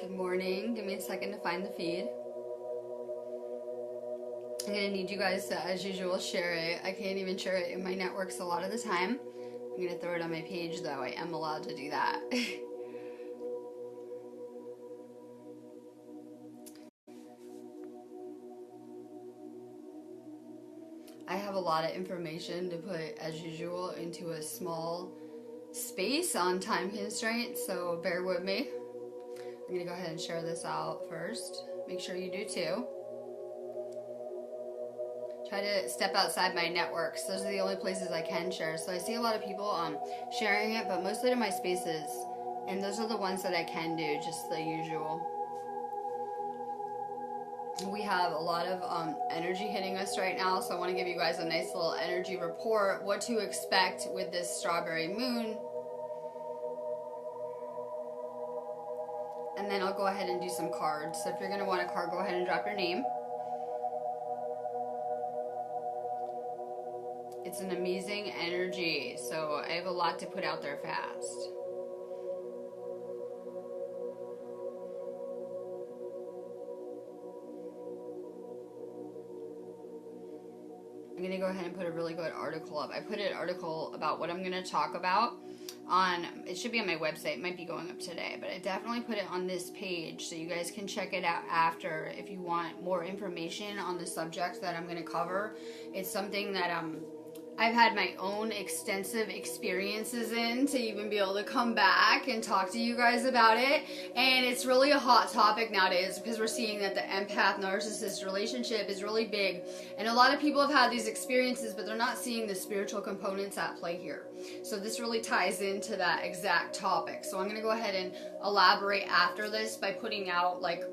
Good morning. Give me a second to find the feed. I'm going to need you guys to, as usual, share it. I can't even share it in my networks a lot of the time. I'm going to throw it on my page, though. I am allowed to do that. I have a lot of information to put, as usual, into a small space on time constraints, so bear with me. I'm going to go ahead and share this out first. Make sure you do too. Try to step outside my networks. Those are the only places I can share. So I see a lot of people sharing it, but mostly to my spaces. And those are the ones that I can do, just the usual. We have a lot of energy hitting us right now, so I want to give you guys a nice little energy report. What to expect with this strawberry moon. And then I'll go ahead and do some cards. So if you're going to want a card, go ahead and drop your name. It's an amazing energy, so I have a lot to put out there fast. I'm going to go ahead and put a really good article up. I put an article about what I'm going to talk about on, it should be on my website, it might be going up today, but I definitely put it on this page so you guys can check it out after if you want more information on the subject that I'm going to cover. It's something that I've had my own extensive experiences in to even be able to come back and talk to you guys about it. And it's really a hot topic nowadays because we're seeing that the empath-narcissist relationship is really big. And a lot of people have had these experiences, but they're not seeing the spiritual components at play here. So this really ties into that exact topic. So I'm going to go ahead and elaborate after this by putting out like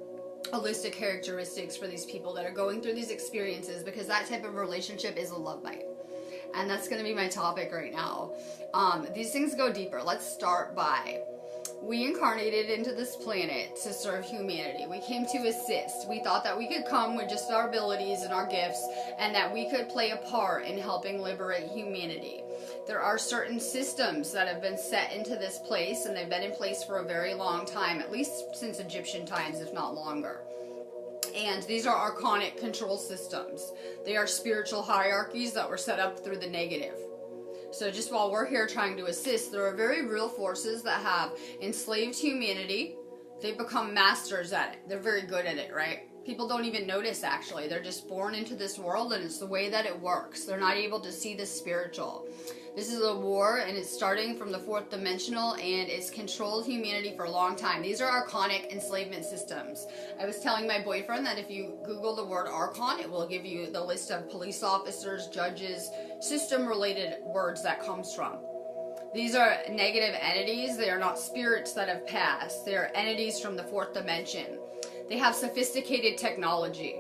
a list of characteristics for these people that are going through these experiences, because that type of relationship is a love bite. And that's going to be my topic right now. These things go deeper. Let's start by, we incarnated into this planet to serve humanity. We came to assist. We thought that we could come with just our abilities and our gifts, and that we could play a part in helping liberate humanity. There are certain systems that have been set into this place, and they've been in place for a very long time, at least since Egyptian times, if not longer. And these are archonic control systems. They are spiritual hierarchies that were set up through the negative. So just while we're here trying to assist, there are very real forces that have enslaved humanity. They've become masters at it. They're very good at it, right? People don't even notice, actually. They're just born into this world, and it's the way that it works. They're not able to see the spiritual. This is a war, and it's starting from the fourth dimensional, and it's controlled humanity for a long time. These are archonic enslavement systems. I was telling my boyfriend that if you Google the word archon, it will give you the list of police officers, judges, system-related words that comes from. These are negative entities. They are not spirits that have passed. They are entities from the fourth dimension. They have sophisticated technology.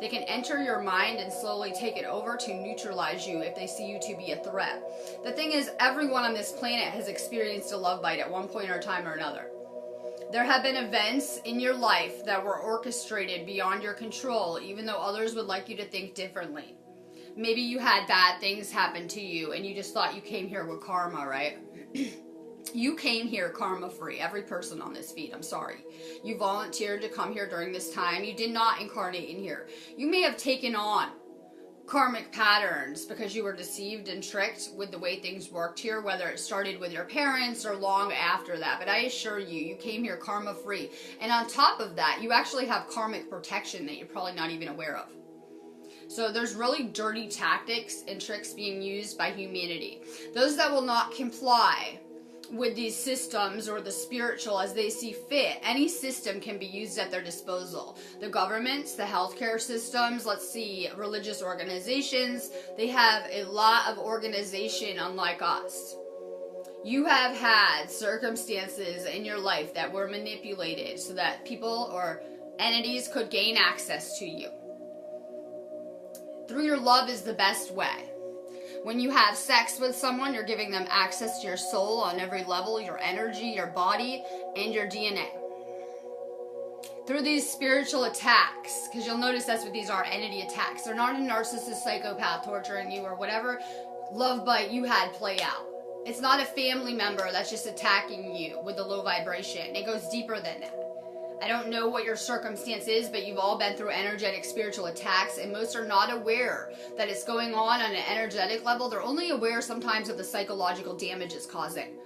They can enter your mind and slowly take it over to neutralize you if they see you to be a threat. The thing is, everyone on this planet has experienced a love bite at one point or time or another. There have been events in your life that were orchestrated beyond your control, even though others would like you to think differently. Maybe you had bad things happen to you and you just thought you came here with karma, right? You came here karma-free, every person on this feed, I'm sorry. You volunteered to come here during this time. You did not incarnate in here. You may have taken on karmic patterns because you were deceived and tricked with the way things worked here, whether it started with your parents or long after that. But I assure you, you came here karma-free. And on top of that, you actually have karmic protection that you're probably not even aware of. So there's really dirty tactics and tricks being used by humanity. Those that will not comply with these systems or the spiritual as they see fit, any system can be used at their disposal. The governments, the healthcare systems, let's see, religious organizations, they have a lot of organization unlike us. You have had circumstances in your life that were manipulated so that people or entities could gain access to you. Through your love is the best way. When you have sex with someone, you're giving them access to your soul on every level, your energy, your body, and your DNA. Through these spiritual attacks, because you'll notice that's what these are, entity attacks. They're not a narcissist psychopath torturing you or whatever love bite you had play out. It's not a family member that's just attacking you with a low vibration. It goes deeper than that. I don't know what your circumstance is, but you've all been through energetic spiritual attacks, and most are not aware that it's going on an energetic level. They're only aware sometimes of the psychological damage it's causing.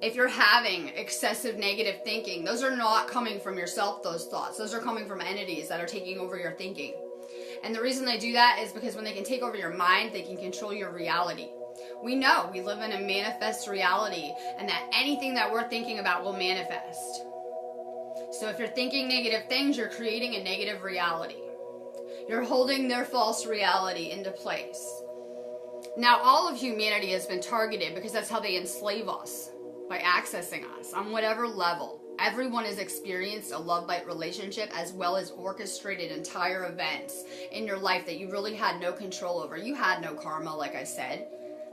If you're having excessive negative thinking, those are not coming from yourself, those thoughts. Those are coming from entities that are taking over your thinking. And the reason they do that is because when they can take over your mind, they can control your reality. We know we live in a manifest reality, and that anything that we're thinking about will manifest. So if you're thinking negative things, you're creating a negative reality. You're holding their false reality into place. Now, all of humanity has been targeted because that's how they enslave us, by accessing us on whatever level. Everyone has experienced a love-bite relationship, as well as orchestrated entire events in your life that you really had no control over. You had no karma, like I said.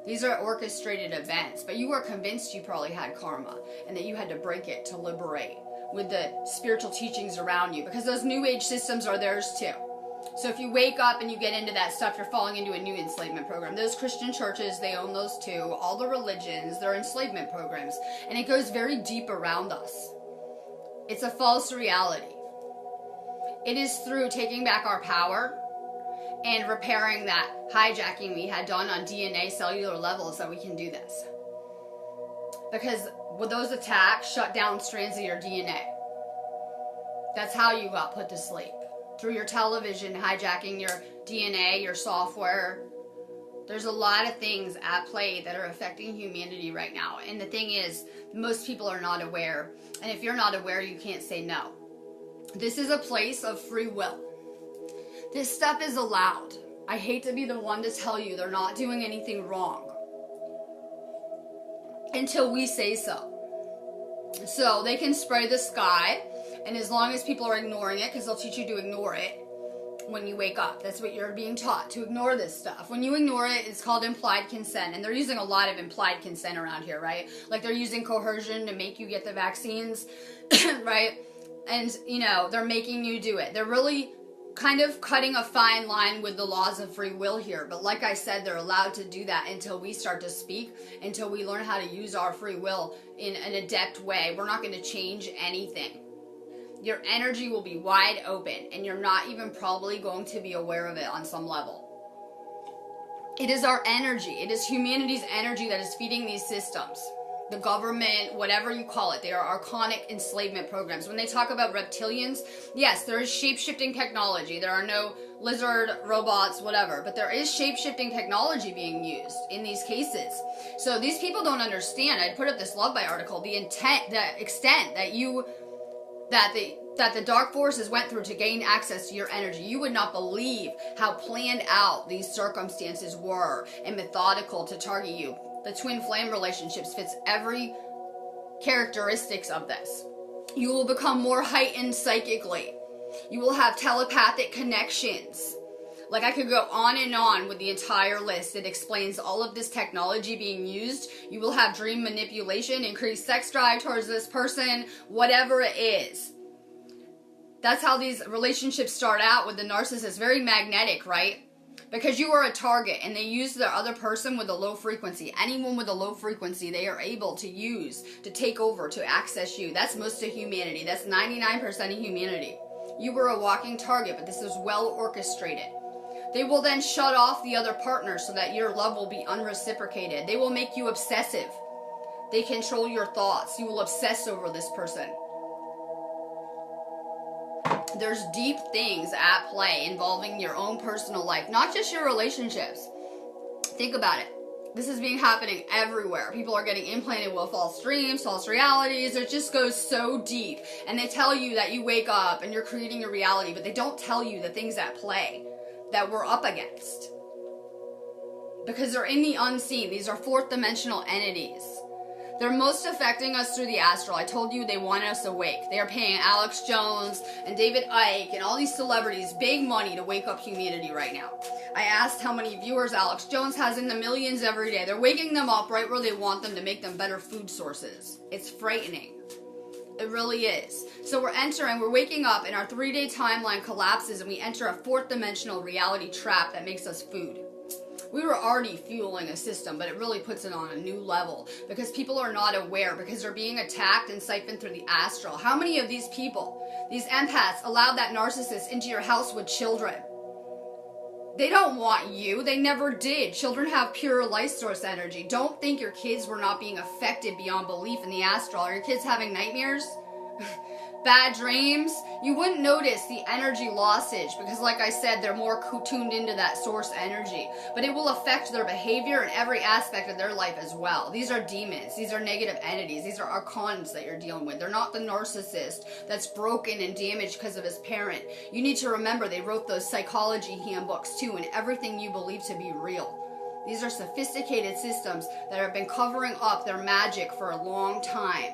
These are orchestrated events, but you were convinced you probably had karma and that you had to break it to liberate with the spiritual teachings around you, because those new age systems are theirs too. So if you wake up and you get into that stuff, you're falling into a new enslavement program. Those Christian churches, they own those too. All the religions, they're enslavement programs. And it goes very deep around us. It's a false reality. It is through taking back our power and repairing that hijacking we had done on DNA cellular levels that we can do this. Because with those attacks, shut down strands of your DNA. That's how you got put to sleep. Through your television, hijacking your DNA, your software. There's a lot of things at play that are affecting humanity right now. And the thing is, most people are not aware. And if you're not aware, you can't say no. This is a place of free will. This stuff is allowed. I hate to be the one to tell you they're not doing anything wrong until we say so. So they can spray the sky, and as long as people are ignoring it, because they'll teach you to ignore it when you wake up. That's what you're being taught, to ignore this stuff. When you ignore it, it's called implied consent, and they're using a lot of implied consent around here, right? Like they're using coercion to make you get the vaccines, right? And, you know, they're making you do it. They're really kind of cutting a fine line with the laws of free will here. But like I said, they're allowed to do that until we start to speak, until we learn how to use our free will in an adept way. We're not going to change anything. Your energy will be wide open, and you're not even probably going to be aware of it on some level. It is our energy. It is humanity's energy that is feeding these systems. The government, whatever you call it, they are archonic enslavement programs. When they talk about reptilians, yes, there is shape-shifting technology. There are no lizard robots, whatever, but there is shape-shifting technology being used in these cases. So these people don't understand. I put up this Love Bite article, the extent that the dark forces went through to gain access to your energy. You would not believe how planned out these circumstances were and methodical to target you. The twin flame relationships fits every characteristics of this. You will become more heightened psychically. You will have telepathic connections. Like I could go on with the entire list. It explains all of this technology being used. You will have dream manipulation, increased sex drive towards this person, whatever it is. That's how these relationships start out with the narcissist. Very magnetic, right? Because you are a target, and they use the other person with a low frequency. Anyone with a low frequency, they are able to use to take over, to access you. That's most of humanity. That's 99% of humanity. You were a walking target, but this is well orchestrated. They will then shut off the other partner so that your love will be unreciprocated. They will make you obsessive. They control your thoughts. You will obsess over this person. There's deep things at play involving your own personal life, not just your relationships. Think about it. This is happening everywhere. People are getting implanted with false dreams, false realities. It just goes so deep. And they tell you that you wake up and you're creating your reality, but they don't tell you the things at play that we're up against. Because they're in the unseen. These are fourth dimensional entities. They're most affecting us through the astral. I told you they want us awake. They are paying Alex Jones and David Icke and all these celebrities big money to wake up humanity right now. I asked how many viewers Alex Jones has, in the millions every day. They're waking them up right where they want them to make them better food sources. It's frightening. It really is. So we're waking up and our 3-day timeline collapses and we enter a fourth dimensional reality trap that makes us food. We were already fueling a system, but it really puts it on a new level because people are not aware, because they're being attacked and siphoned through the astral. How many of these people, these empaths, allowed that narcissist into your house with children? They don't want you. They never did. Children have pure life source energy. Don't think your kids were not being affected beyond belief in the astral. Are your kids having nightmares? Bad dreams? You wouldn't notice the energy lossage because, like I said, they're more tuned into that source energy. But it will affect their behavior and every aspect of their life as well. These are demons. These are negative entities. These are archons that you're dealing with. They're not the narcissist that's broken and damaged because of his parent. You need to remember they wrote those psychology handbooks too, and everything you believe to be real. These are sophisticated systems that have been covering up their magic for a long time.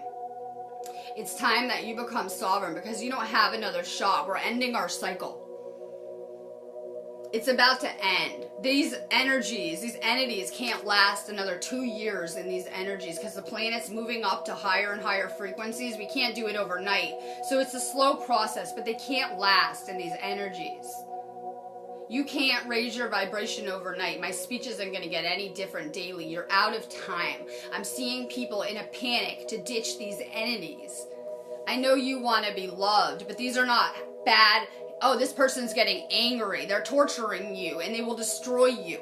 It's time that you become sovereign because you don't have another shot. We're ending our cycle. It's about to end. These energies, these entities can't last another 2 years in these energies because the planet's moving up to higher and higher frequencies. We can't do it overnight. So it's a slow process, but they can't last in these energies. You can't raise your vibration overnight. My speech isn't going to get any different daily. You're out of time. I'm seeing people in a panic to ditch these entities. I know you want to be loved, but these are not bad. Oh, this person's getting angry. They're torturing you, and they will destroy you.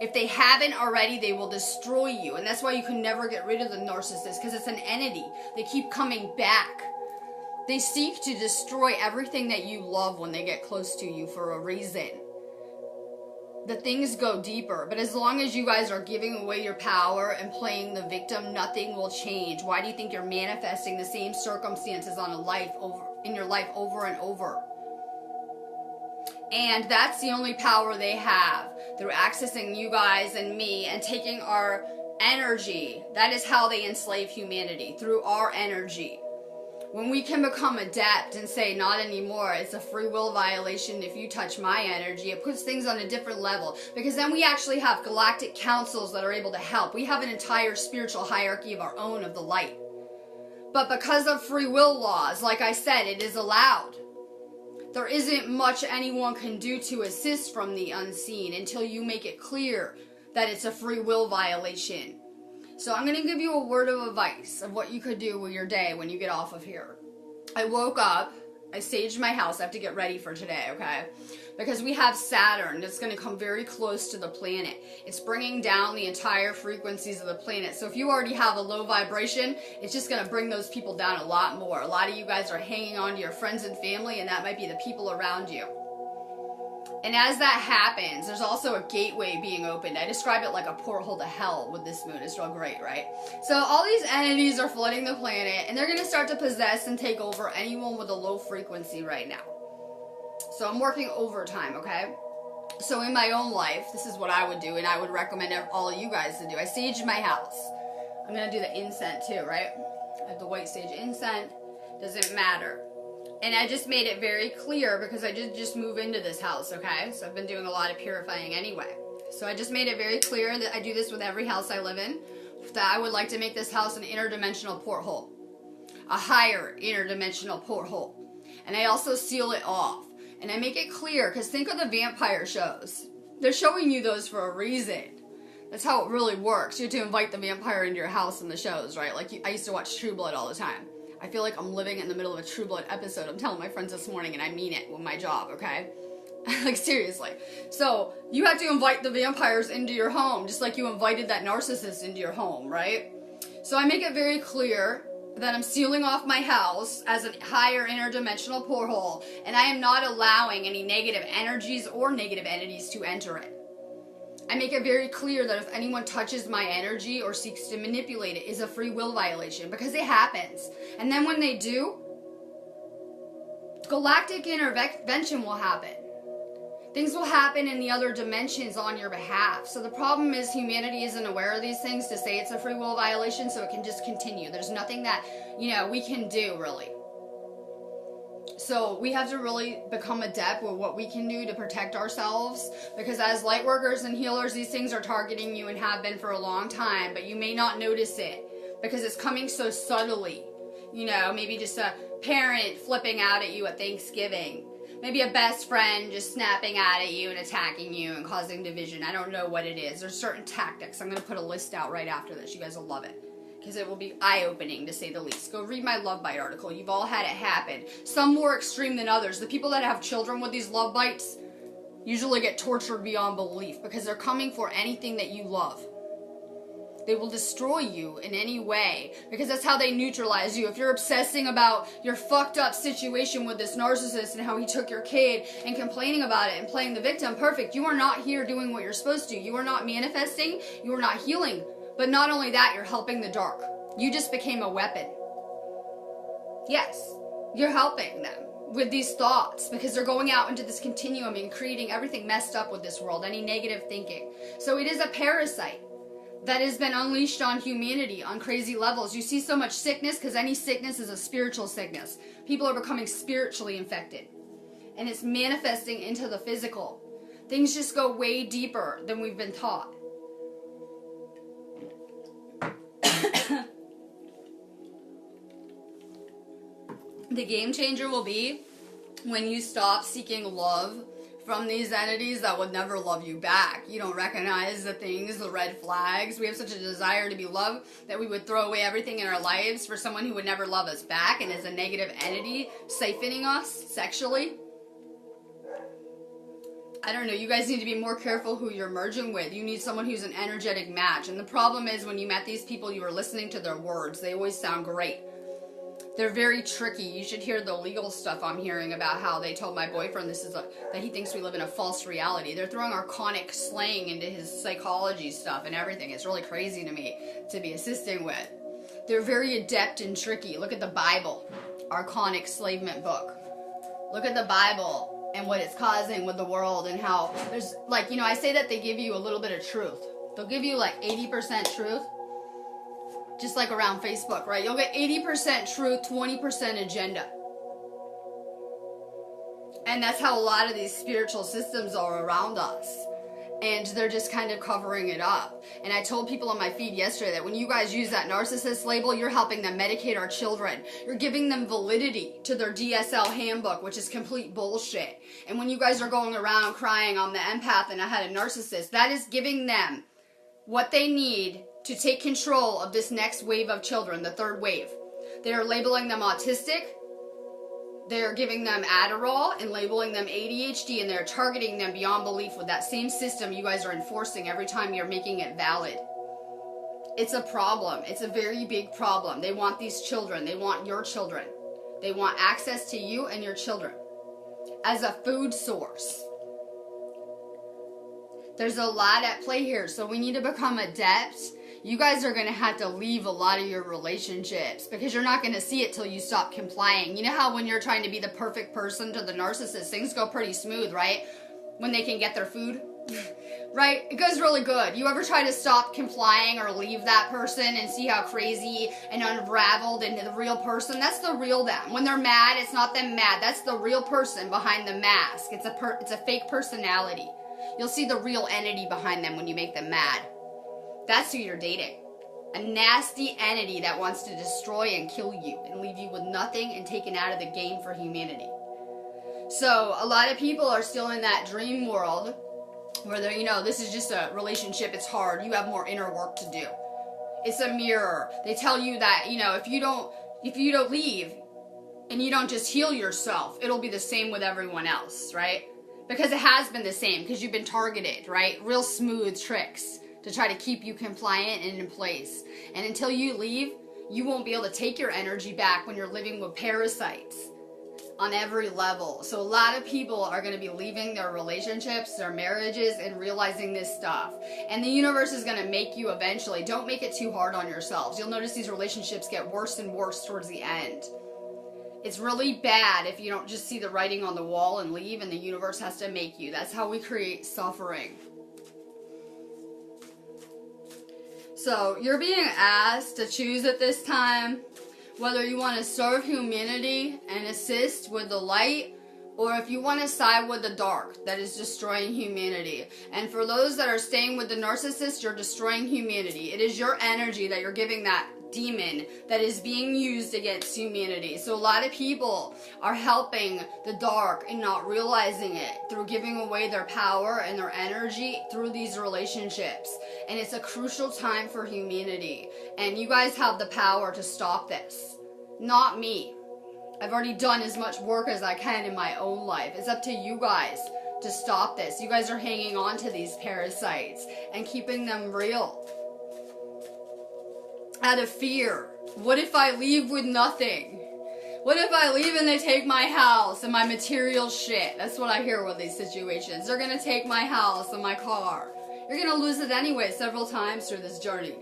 If they haven't already, they will destroy you. And that's why you can never get rid of the narcissist, because it's an entity. They keep coming back. They seek to destroy everything that you love when they get close to you for a reason. The things go deeper, but as long as you guys are giving away your power and playing the victim, nothing will change. Why do you think you're manifesting the same circumstances in your life over and over? And that's the only power they have, through accessing you guys and me and taking our energy. That is how they enslave humanity, through our energy. When we can become adept and say, not anymore, it's a free will violation if you touch my energy, it puts things on a different level. Because then we actually have galactic councils that are able to help. We have an entire spiritual hierarchy of our own of the light. But because of free will laws, like I said, it is allowed. There isn't much anyone can do to assist from the unseen until you make it clear that it's a free will violation. So I'm going to give you a word of advice of what you could do with your day when you get off of here. I woke up, I staged my house, I have to get ready for today, okay? Because we have Saturn that's going to come very close to the planet. It's bringing down the entire frequencies of the planet. So if you already have a low vibration, it's just going to bring those people down a lot more. A lot of you guys are hanging on to your friends and family, and that might be the people around you. And as that happens, there's also a gateway being opened. I describe it like a porthole to hell with this moon. It's real great, right? So all these entities are flooding the planet, and they're going to start to possess and take over anyone with a low frequency right now. So I'm working overtime, okay? So in my own life, this is what I would do, and I would recommend all of you guys to do. I staged my house. I'm going to do the incense too, right? I have the white sage incense. Doesn't matter. And I just made it very clear because I did just move into this house, okay? So I've been doing a lot of purifying anyway. So I just made it very clear that I do this with every house I live in, that I would like to make this house an interdimensional porthole. A higher interdimensional porthole. And I also seal it off. And I make it clear, because think of the vampire shows. They're showing you those for a reason. That's how it really works. You have to invite the vampire into your house in the shows, right? Like I used to watch True Blood all the time. I feel like I'm living in the middle of a True Blood episode. I'm telling my friends this morning, and I mean it with my job, okay? Like, seriously. So, you have to invite the vampires into your home, just like you invited that narcissist into your home, right? So I make it very clear that I'm sealing off my house as a higher interdimensional porthole, and I am not allowing any negative energies or negative entities to enter it. I make it very clear that if anyone touches my energy or seeks to manipulate it, is a free will violation, because it happens. And then when they do, galactic intervention will happen. Things will happen in the other dimensions on your behalf. So the problem is humanity isn't aware of these things to say it's a free will violation, so it can just continue. There's nothing that, we can do, really. So we have to really become adept with what we can do to protect ourselves, because as light workers and healers, these things are targeting you and have been for a long time, but you may not notice it because it's coming so subtly. Maybe just a parent flipping out at you at Thanksgiving. Maybe a best friend just snapping at you and attacking you and causing division. I don't know what it is. There's certain tactics. I'm going to put a list out right after this. You guys will love it. Because it will be eye-opening, to say the least. Go read my Love Bite article. You've all had it happen. Some more extreme than others. The people that have children with these love bites usually get tortured beyond belief because they're coming for anything that you love. They will destroy you in any way because that's how they neutralize you. If you're obsessing about your fucked up situation with this narcissist and how he took your kid and complaining about it and playing the victim, perfect. You are not here doing what you're supposed to. You are not manifesting. You are not healing. But not only that, you're helping the dark. You just became a weapon. Yes, you're helping them with these thoughts because they're going out into this continuum and creating everything messed up with this world, any negative thinking. So it is a parasite that has been unleashed on humanity on crazy levels. You see so much sickness because any sickness is a spiritual sickness. People are becoming spiritually infected. And it's manifesting into the physical. Things just go way deeper than we've been taught. The game changer will be when you stop seeking love from these entities that would never love you back. You don't recognize the things, the red flags. We have such a desire to be loved that we would throw away everything in our lives for someone who would never love us back and is a negative entity siphoning us sexually. I don't know, you guys need to be more careful who you're merging with. You need someone who's an energetic match. And the problem is when you met these people, you were listening to their words. They always sound great. They're very tricky. You should hear the legal stuff I'm hearing about how they told my boyfriend that he thinks we live in a false reality. They're throwing archonic slang into his psychology stuff and everything. It's really crazy to me to be assisting with. They're very adept and tricky. Look at the Bible, archonic slavement book. Look at the Bible and what it's causing with the world and how there's, like, you know, I say that they give you a little bit of truth. They'll give you like 80% truth. Just like around Facebook, right? You'll get 80% truth, 20% agenda. And that's how a lot of these spiritual systems are around us. And they're just kind of covering it up. And I told people on my feed yesterday that when you guys use that narcissist label, you're helping them medicate our children. You're giving them validity to their DSL handbook, which is complete bullshit. And when you guys are going around crying, I'm the empath and I had a narcissist, that is giving them what they need to take control of this next wave of children, the third wave. They are labeling them autistic. They're giving them Adderall and labeling them ADHD, and they're targeting them beyond belief with that same system you guys are enforcing every time you're making it valid. It's a problem. It's a very big problem. They want these children. They want your children. They want access to you and your children as a food source. There's a lot at play here, so we need to become adept. You guys are going to have to leave a lot of your relationships because you're not going to see it till you stop complying. You know how when you're trying to be the perfect person to the narcissist, things go pretty smooth, right? When they can get their food, right? It goes really good. You ever try to stop complying or leave that person and see how crazy and unraveled into the real person? That's the real them. When they're mad, it's not them mad. That's the real person behind the mask. It's a fake personality. You'll see the real entity behind them when you make them mad. That's who you're dating. A nasty entity that wants to destroy and kill you and leave you with nothing and taken out of the game for humanity. So a lot of people are still in that dream world where they're, you know, this is just a relationship, it's hard, you have more inner work to do. It's a mirror. They tell you that, you know, if you don't leave and you don't just heal yourself, it'll be the same with everyone else, right? Because it has been the same, because you've been targeted, right? Real smooth tricks to try to keep you compliant and in place. And until you leave, you won't be able to take your energy back when you're living with parasites on every level. So a lot of people are going to be leaving their relationships, their marriages, and realizing this stuff. And the universe is going to make you eventually. Don't make it too hard on yourselves. You'll notice these relationships get worse and worse towards the end. It's really bad if you don't just see the writing on the wall and leave, and the universe has to make you. That's how we create suffering. So you're being asked to choose at this time whether you want to serve humanity and assist with the light, or if you want to side with the dark that is destroying humanity. And for those that are staying with the narcissist, you're destroying humanity. It is your energy that you're giving that demon that is being used against humanity. So a lot of people are helping the dark and not realizing it through giving away their power and their energy through these relationships. And it's a crucial time for humanity. And you guys have the power to stop this. Not me. I've already done as much work as I can in my own life. It's up to you guys to stop this. You guys are hanging on to these parasites and keeping them real out of fear. What if I leave with nothing? What if I leave and they take my house and my material shit? That's what I hear with these situations. They're gonna take my house and my car. You're gonna lose it anyway several times through this journey.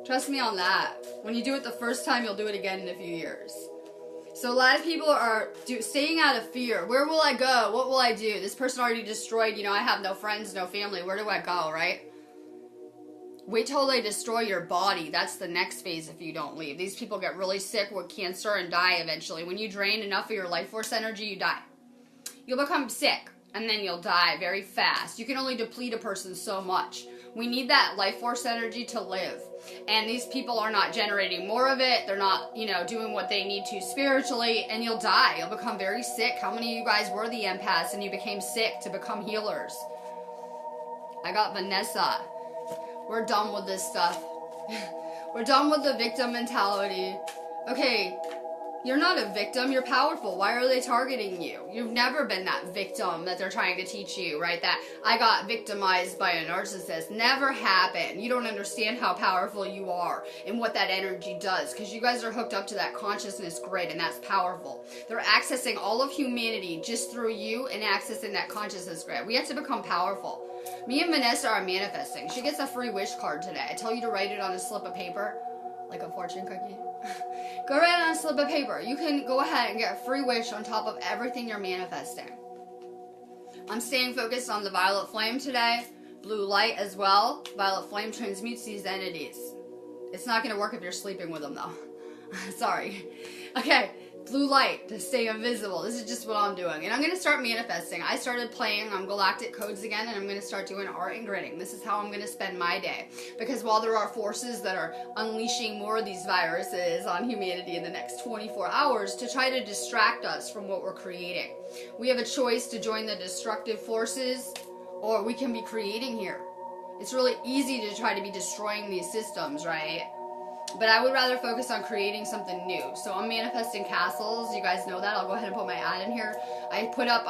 Trust me on that. When you do it the first time, you'll do it again in a few years. So a lot of people are staying out of fear. Where will I go? What will I do? This person already destroyed, I have no friends, no family. Where do I go, right? Wait till they destroy your body. That's the next phase if you don't leave. These people get really sick with cancer and die eventually. When you drain enough of your life force energy, you die. You'll become sick, and then you'll die very fast. You can only deplete a person so much. We need that life force energy to live. And these people are not generating more of it. They're not, doing what they need to spiritually, and you'll die. You'll become very sick. How many of you guys were the empaths and you became sick to become healers? I got Vanessa. We're done with this stuff. We're done with the victim mentality. Okay, you're not a victim. You're powerful. Why are they targeting you? You've never been that victim that they're trying to teach you, right? That I got victimized by a narcissist. Never happened. You don't understand how powerful you are and what that energy does, because you guys are hooked up to that consciousness grid, and that's powerful. They're accessing all of humanity just through you and accessing that consciousness grid. We have to become powerful. Me and Vanessa are manifesting. She gets a free wish card today. I tell you to write it on a slip of paper, like a fortune cookie. Go write it on a slip of paper. You can go ahead and get a free wish on top of everything you're manifesting. I'm staying focused on the violet flame today. Blue light as well. Violet flame transmutes these entities. It's not going to work if you're sleeping with them, though. Sorry. Okay. Blue light to stay invisible. This is just what I'm doing. And I'm going to start manifesting. I started playing galactic codes again, and I'm going to start doing art and gritting. This is how I'm going to spend my day. Because while there are forces that are unleashing more of these viruses on humanity in the next 24 hours to try to distract us from what we're creating, we have a choice to join the destructive forces, or we can be creating here. It's really easy to try to be destroying these systems, right? But I would rather focus on creating something new. So I'm manifesting castles. You guys know that. I'll go ahead and put my ad in here. I put up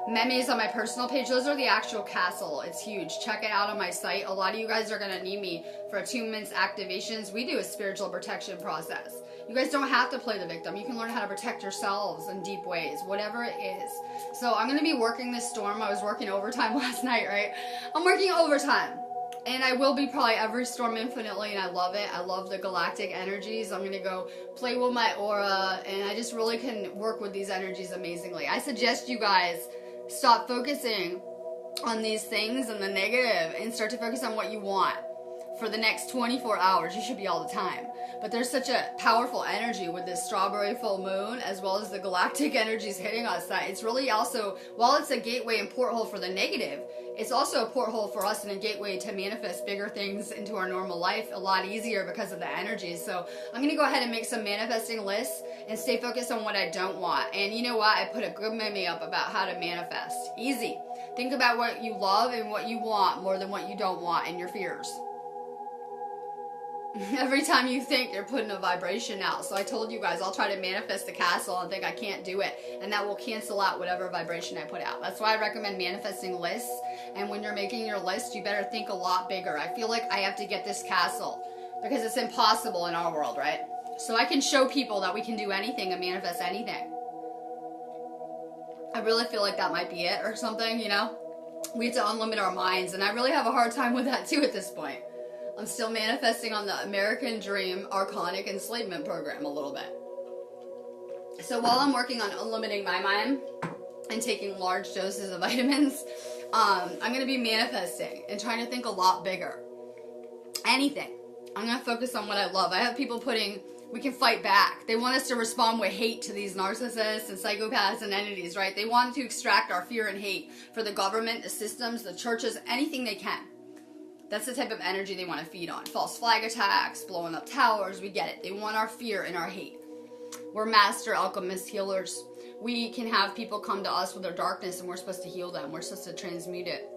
memes on my personal page. Those are the actual castle. It's huge. Check it out on my site. A lot of you guys are going to need me for 2 months activations. We do a spiritual protection process. You guys don't have to play the victim. You can learn how to protect yourselves in deep ways, whatever it is. So I'm going to be working this storm. I was working overtime last night, right? I'm working overtime. And I will be probably every storm infinitely, and I love it. I love the galactic energies. I'm going to go play with my aura, and I just really can work with these energies amazingly. I suggest you guys stop focusing on these things and the negative and start to focus on what you want. For the next 24 hours, you should be all the time. But there's such a powerful energy with this strawberry full moon, as well as the galactic energies hitting us, that it's really also, while it's a gateway and porthole for the negative, it's also a porthole for us and a gateway to manifest bigger things into our normal life a lot easier because of the energies. So I'm going to go ahead and make some manifesting lists and stay focused on what I don't want. And you know what? I put a good meme up about how to manifest. Easy. Think about what you love and what you want more than what you don't want and your fears. Every time you think, you're putting a vibration out. So I told you guys, I'll try to manifest the castle and think I can't do it. And that will cancel out whatever vibration I put out. That's why I recommend manifesting lists. And when you're making your list, you better think a lot bigger. I feel like I have to get this castle because it's impossible in our world, right? So I can show people that we can do anything and manifest anything. I really feel like that might be it or something, We have to unlimit our minds. And I really have a hard time with that too at this point. I'm still manifesting on the American Dream Archonic Enslavement Program a little bit. So while I'm working on unlimiting my mind and taking large doses of vitamins, I'm going to be manifesting and trying to think a lot bigger. Anything. I'm going to focus on what I love. I have people putting, we can fight back. They want us to respond with hate to these narcissists and psychopaths and entities, right? They want to extract our fear and hate for the government, the systems, the churches, anything they can. That's the type of energy they want to feed on. False flag attacks, blowing up towers, we get it. They want our fear and our hate. We're master alchemist healers. We can have people come to us with their darkness and we're supposed to heal them. We're supposed to transmute it.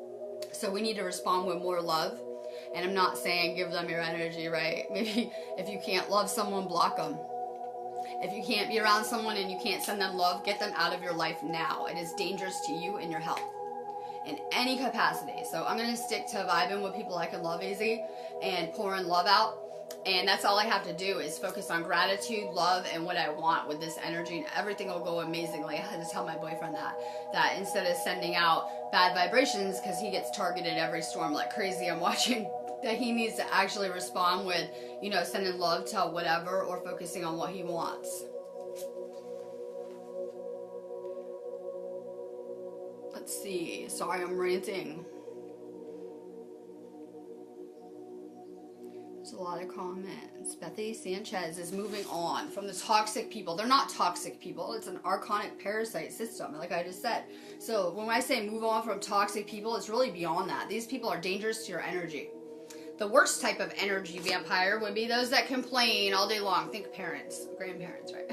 So we need to respond with more love. And I'm not saying give them your energy, right? Maybe if you can't love someone, block them. If you can't be around someone and you can't send them love, get them out of your life now. It is dangerous to you and your health in any capacity. So I'm going to stick to vibing with people I can love easy and pouring love out. And that's all I have to do is focus on gratitude, love, and what I want with this energy, and everything will go amazingly. I had to tell my boyfriend that instead of sending out bad vibrations, because he gets targeted every storm like crazy, I'm watching, that he needs to actually respond with, you know, sending love to whatever or focusing on what he wants. Let's see. Sorry, I'm ranting. There's a lot of comments. Bethy Sanchez is moving on from the toxic people. They're not toxic people. It's an archonic parasite system, like I just said. So when I say move on from toxic people, it's really beyond that. These people are dangerous to your energy. The worst type of energy vampire would be those that complain all day long. Think parents, grandparents, right?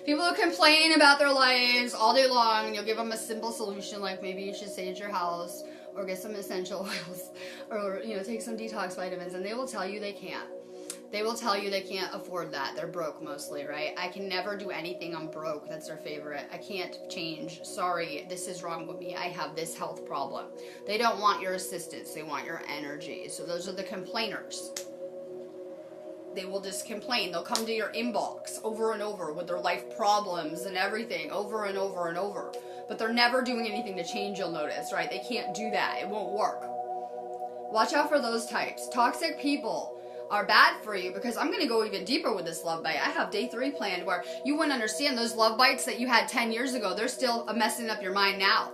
People who complain about their lives all day long, and you'll give them a simple solution like maybe you should sage your house or get some essential oils or, you know, take some detox vitamins, and they will tell you they can't. They will tell you they can't afford that. They're broke mostly, right? I can never do anything. I'm broke. That's their favorite. I can't change. Sorry, this is wrong with me. I have this health problem. They don't want your assistance. They want your energy. So those are the complainers. They will just complain. They'll come to your inbox over and over with their life problems and everything over and over and over. But they're never doing anything to change, you'll notice, right? They can't do that. It won't work. Watch out for those types. Toxic people are bad for you, because I'm going to go even deeper with this love bite. I have day 3 planned where you wouldn't understand those love bites that you had 10 years ago. They're still messing up your mind now.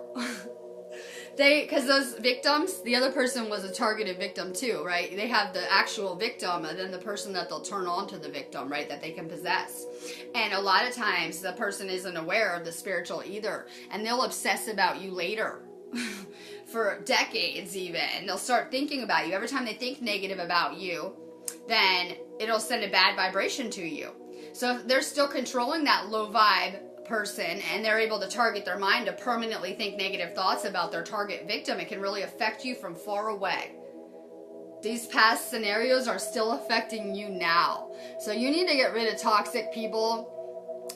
Because those victims, the other person was a targeted victim too, right? They have the actual victim and then the person that they'll turn on to the victim, right? That they can possess. And a lot of times the person isn't aware of the spiritual either. And they'll obsess about you later. For decades even. They'll start thinking about you. Every time they think negative about you, then it'll send a bad vibration to you. So if they're still controlling that low vibe person and they're able to target their mind to permanently think negative thoughts about their target victim, it can really affect you from far away. These past scenarios are still affecting you now. So you need to get rid of toxic people.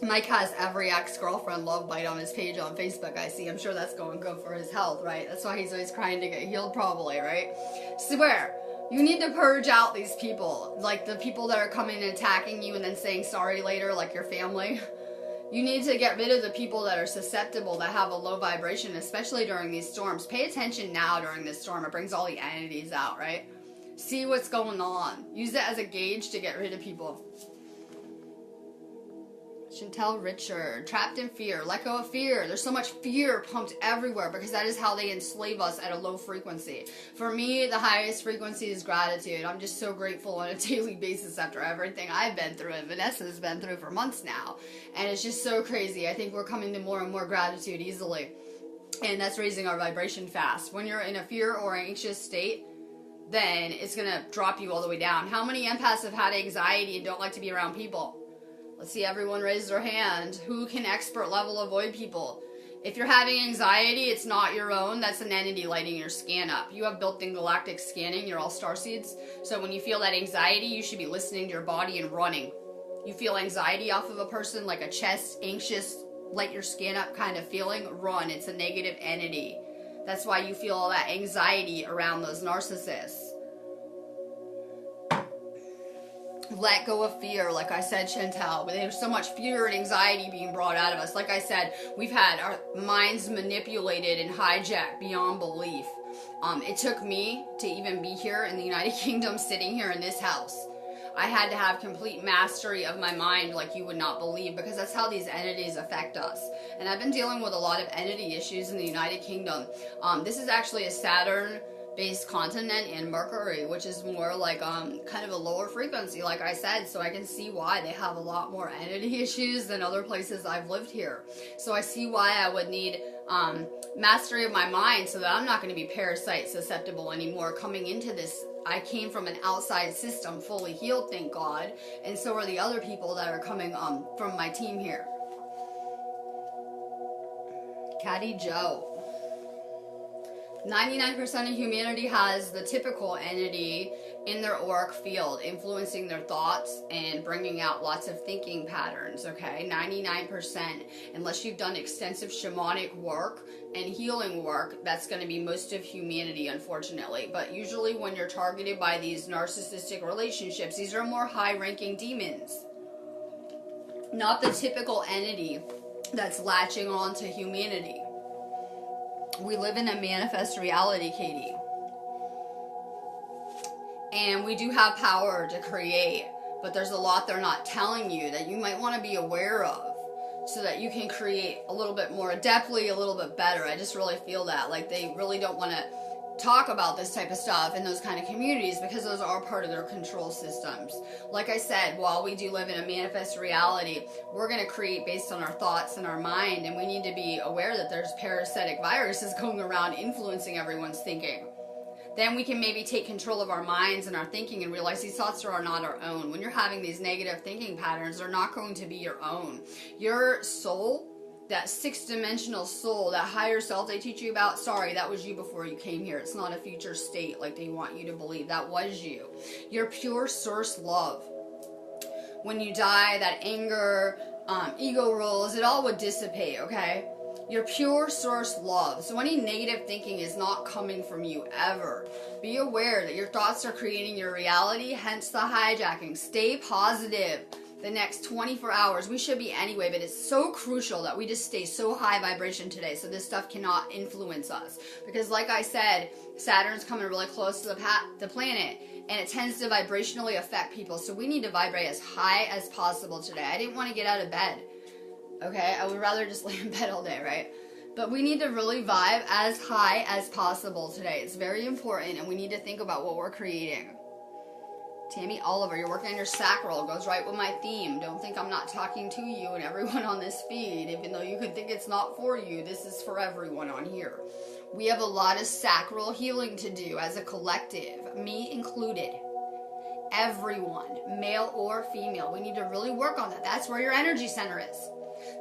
Mike has every ex-girlfriend love bite on his page on Facebook, I see. I'm sure that's going good for his health, right? That's why he's always crying to get healed probably, right? Swear. You need to purge out these people, like the people that are coming and attacking you and then saying sorry later, like your family. You need to get rid of the people that are susceptible, that have a low vibration, especially during these storms. Pay attention now during this storm. It brings all the entities out, right? See what's going on. Use it as a gauge to get rid of people. Chantel Richard, trapped in fear. Let go of fear. There's so much fear pumped everywhere because that is how they enslave us at a low frequency. For me, the highest frequency is gratitude. I'm just so grateful on a daily basis after everything I've been through and Vanessa's been through for months now. And it's just so crazy. I think we're coming to more and more gratitude easily. And that's raising our vibration fast. When you're in a fear or anxious state, then it's going to drop you all the way down. How many empaths have had anxiety and don't like to be around people? Let's see, everyone raise their hand. Who can expert level avoid people? If you're having anxiety, it's not your own. That's an entity lighting your scan up. You have built-in galactic scanning. You're all starseeds. So when you feel that anxiety, you should be listening to your body and running. You feel anxiety off of a person, like a chest, anxious, light your scan up kind of feeling, run. It's a negative entity. That's why you feel all that anxiety around those narcissists. Let go of fear, like I said, Chantel. But there's so much fear and anxiety being brought out of us. Like I said, we've had our minds manipulated and hijacked beyond belief. It took me to even be here in the United Kingdom, sitting here in this house. I had to have complete mastery of my mind like you would not believe, because that's how these entities affect us. And I've been dealing with a lot of entity issues in the United Kingdom. This is actually a Saturn-based continent and Mercury, which is more like kind of a lower frequency, like I said, so I can see why they have a lot more entity issues than other places I've lived here. So I see why I would need mastery of my mind so that I'm not going to be parasite susceptible anymore coming into this. I came from an outside system fully healed, thank God, and so are the other people that are coming from my team here. Caddy Joe. 99% of humanity has the typical entity in their auric field, influencing their thoughts and bringing out lots of thinking patterns, okay? 99%, unless you've done extensive shamanic work and healing work, that's going to be most of humanity, unfortunately. But usually when you're targeted by these narcissistic relationships, these are more high-ranking demons. Not the typical entity that's latching on to humanity. We live in a manifest reality, Katie. And we do have power to create, but there's a lot they're not telling you that you might want to be aware of so that you can create a little bit more adeptly, a little bit better. I just really feel that. Like, they really don't want to talk about this type of stuff in those kind of communities because those are part of their control systems. Like I said, while we do live in a manifest reality, we're going to create based on our thoughts and our mind, and we need to be aware that there's parasitic viruses going around influencing everyone's thinking. Then we can maybe take control of our minds and our thinking and realize these thoughts are not our own. When you're having these negative thinking patterns, they're not going to be your own. Your soul, that six-dimensional soul, that higher self they teach you about, sorry, that was you before you came here. It's not a future state like they want you to believe. That was you. Your pure source love. When you die, that anger, ego rolls, it all would dissipate, okay? Your pure source love. So any negative thinking is not coming from you ever. Be aware that your thoughts are creating your reality, hence the hijacking. Stay positive. The next 24 hours, we should be anyway, but it's so crucial that we just stay so high vibration today so this stuff cannot influence us. Because like I said, Saturn's coming really close to the planet, and it tends to vibrationally affect people. So we need to vibrate as high as possible today. I didn't want to get out of bed. Okay, I would rather just lay in bed all day, right? But we need to really vibe as high as possible today. It's very important, and we need to think about what we're creating. Tammy Oliver, you're working on your sacral. Goes right with my theme. Don't think I'm not talking to you and everyone on this feed, even though you could think it's not for you. This is for everyone on here. We have a lot of sacral healing to do as a collective, me included. Everyone, male or female. We need to really work on that. That's where your energy center is.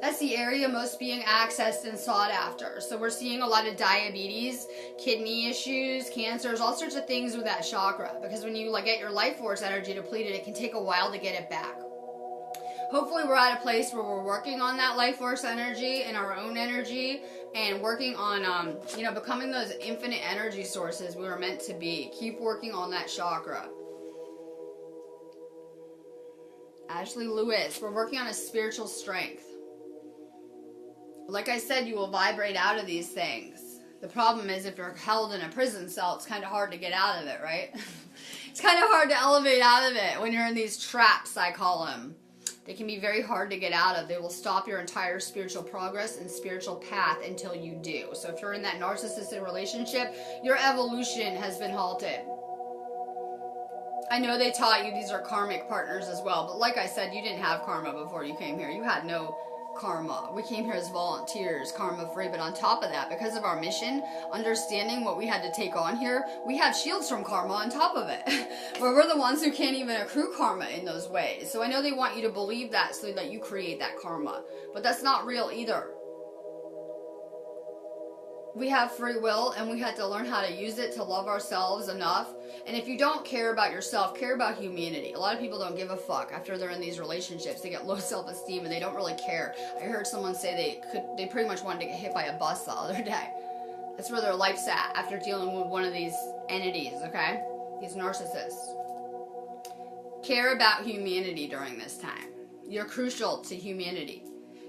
That's the area most being accessed and sought after. So we're seeing a lot of diabetes, kidney issues, cancers, all sorts of things with that chakra. Because when you get your life force energy depleted, it can take a while to get it back. Hopefully we're at a place where we're working on that life force energy and our own energy and working on, becoming those infinite energy sources we were meant to be. Keep working on that chakra. Ashley Lewis, we're working on a spiritual strength. Like I said, you will vibrate out of these things. The problem is if you're held in a prison cell, it's kind of hard to get out of it, right? It's kind of hard to elevate out of it when you're in these traps, I call them. They can be very hard to get out of. They will stop your entire spiritual progress and spiritual path until you do. So if you're in that narcissistic relationship, your evolution has been halted. I know they taught you these are karmic partners as well, but like I said, you didn't have karma before you came here. You had no karma. We came here as volunteers, karma free, but on top of that, because of our mission, understanding what we had to take on here, we have shields from karma on top of it. Where we're the ones who can't even accrue karma in those ways. So I know they want you to believe that so that you create that karma, but that's not real either. We have free will, and we had to learn how to use it to love ourselves enough. And if you don't care about yourself, care about humanity. A lot of people don't give a fuck after they're in these relationships. They get low self-esteem and they don't really care. I heard someone say they pretty much wanted to get hit by a bus the other day. That's where their life's at after dealing with one of these entities, okay? These narcissists. Care about humanity during this time. You're crucial to humanity.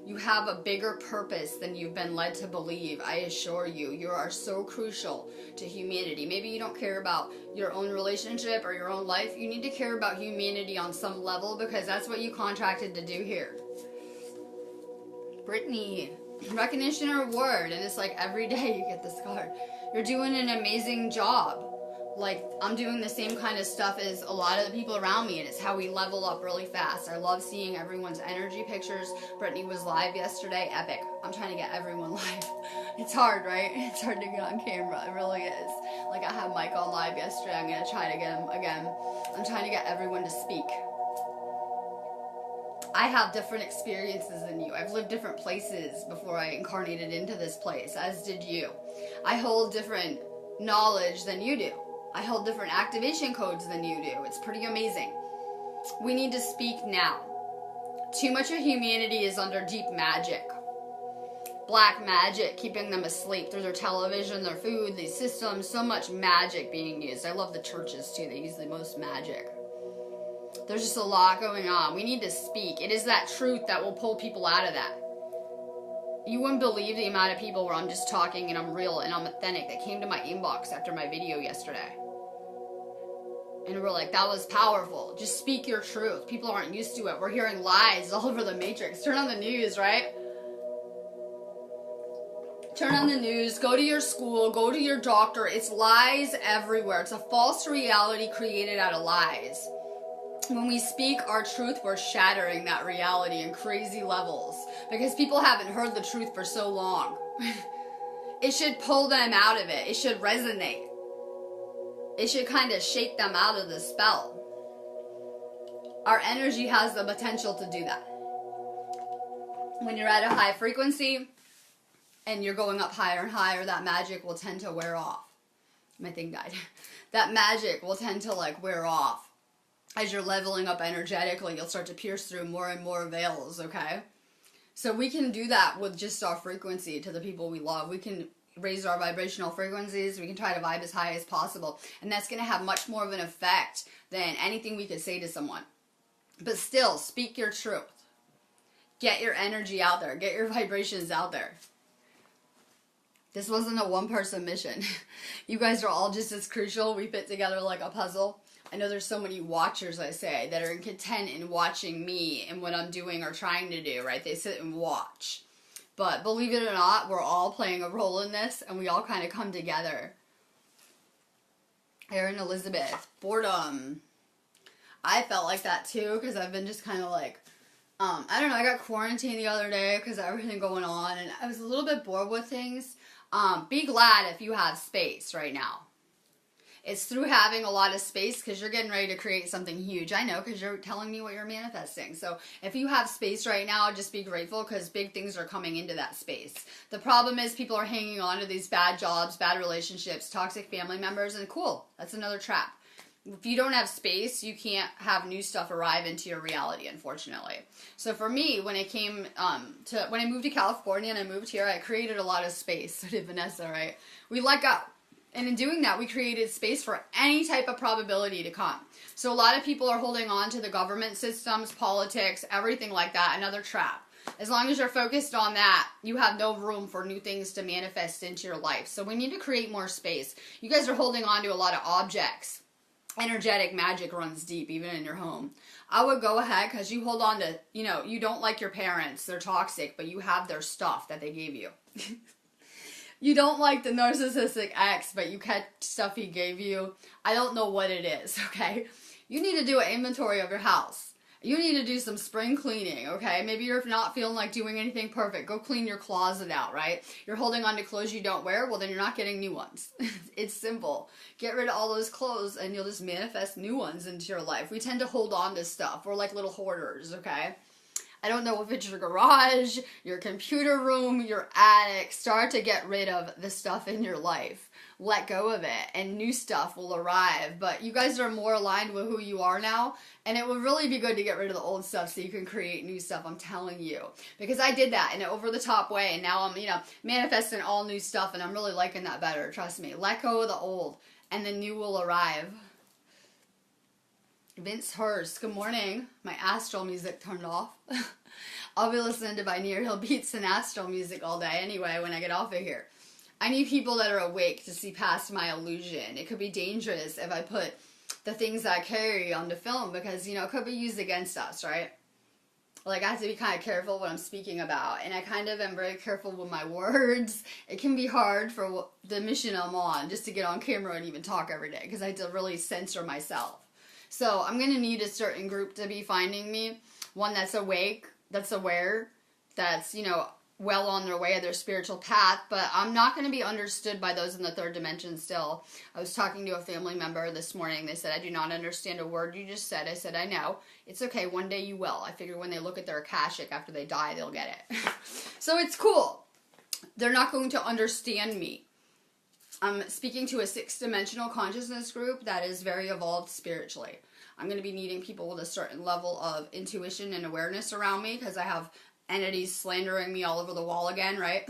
You have a bigger purpose than you've been led to believe, I assure you. You are so crucial to humanity. Maybe you don't care about your own relationship or your own life. You need to care about humanity on some level because that's what you contracted to do here. Brittany, recognition or reward. And it's like every day you get this card. You're doing an amazing job. Like, I'm doing the same kind of stuff as a lot of the people around me, and it's how we level up really fast. I love seeing everyone's energy pictures. Brittany was live yesterday. Epic. I'm trying to get everyone live. It's hard, right? It's hard to get on camera. It really is. Like, I had Mike on live yesterday. I'm going to try to get him again. I'm trying to get everyone to speak. I have different experiences than you. I've lived different places before I incarnated into this place, as did you. I hold different knowledge than you do. I hold different activation codes than you do. It's pretty amazing. We need to speak now. Too much of humanity is under deep magic. Black magic, keeping them asleep through their television, their food, these systems. So much magic being used. I love the churches too. They use the most magic. There's just a lot going on. We need to speak. It is that truth that will pull people out of that. You wouldn't believe the amount of people where I'm just talking and I'm real and I'm authentic that came to my inbox after my video yesterday. And we're like, that was powerful. Just speak your truth. People aren't used to it. We're hearing lies all over the matrix. Turn on the news, right? Turn on the news. Go to your school. Go to your doctor. It's lies everywhere. It's a false reality created out of lies. When we speak our truth, we're shattering that reality in crazy levels because people haven't heard the truth for so long. It should pull them out of it. It should resonate. It should kind of shake them out of the spell. Our energy has the potential to do that. When you're at a high frequency and you're going up higher and higher, that magic will tend to wear off. My thing died. That magic will tend to like wear off. As you're leveling up energetically, you'll start to pierce through more and more veils, okay? So we can do that with just our frequency to the people we love. We can raise our vibrational frequencies. We can try to vibe as high as possible. And that's going to have much more of an effect than anything we could say to someone. But still, speak your truth. Get your energy out there. Get your vibrations out there. This wasn't a one-person mission. You guys are all just as crucial. We fit together like a puzzle. I know there's so many watchers, I say, that are content in watching me and what I'm doing or trying to do, right? They sit and watch. But believe it or not, we're all playing a role in this, and we all kind of come together. Erin Elizabeth, boredom. I felt like that too, because I've been just kind of like, I don't know, I got quarantined the other day because of everything going on, and I was a little bit bored with things. Be glad if you have space right now. It's through having a lot of space because you're getting ready to create something huge. I know because you're telling me what you're manifesting. So if you have space right now, just be grateful because big things are coming into that space. The problem is people are hanging on to these bad jobs, bad relationships, toxic family members, and cool. That's another trap. If you don't have space, you can't have new stuff arrive into your reality, unfortunately. So for me, when it came when I moved to California and I moved here, I created a lot of space. So did Vanessa, right? We let go. And in doing that, we created space for any type of probability to come. So a lot of people are holding on to the government systems, politics, everything like that, another trap. As long as you're focused on that, you have no room for new things to manifest into your life. So we need to create more space. You guys are holding on to a lot of objects. Energetic magic runs deep, even in your home. I would go ahead, because you hold on to, you don't like your parents. They're toxic, but you have their stuff that they gave you. You don't like the narcissistic ex, but you catch stuff he gave you. I don't know what it is, okay? You need to do an inventory of your house. You need to do some spring cleaning, okay? Maybe you're not feeling like doing anything perfect. Go clean your closet out, right? You're holding on to clothes you don't wear, well, then you're not getting new ones. It's simple. Get rid of all those clothes, and you'll just manifest new ones into your life. We tend to hold on to stuff. We're like little hoarders, okay? I don't know if it's your garage, your computer room, your attic. Start to get rid of the stuff in your life. Let go of it, and new stuff will arrive. But you guys are more aligned with who you are now, and it would really be good to get rid of the old stuff so you can create new stuff, I'm telling you. Because I did that in an over-the-top way, and now I'm, manifesting all new stuff, and I'm really liking that better, trust me. Let go of the old, and the new will arrive. Vince Hurst, good morning. My astral music turned off. I'll be listening to binaural hill beats and astral music all day anyway when I get off of here. I need people that are awake to see past my illusion. It could be dangerous if I put the things I carry onto film because, it could be used against us, right? Like, I have to be kind of careful what I'm speaking about, and I kind of am very careful with my words. It can be hard for the mission I'm on just to get on camera and even talk every day, because I have to really censor myself. So I'm going to need a certain group to be finding me. One that's awake, that's aware, that's, you know, well on their way of their spiritual path, but I'm not going to be understood by those in the third dimension still. I was talking to a family member this morning. They said, I do not understand a word you just said. I said, I know. It's okay. One day you will. I figure when they look at their Akashic after they die, they'll get it. So it's cool. They're not going to understand me. I'm speaking to a sixth-dimensional consciousness group that is very evolved spiritually. I'm going to be needing people with a certain level of intuition and awareness around me, because I have entities slandering me all over the wall again, right?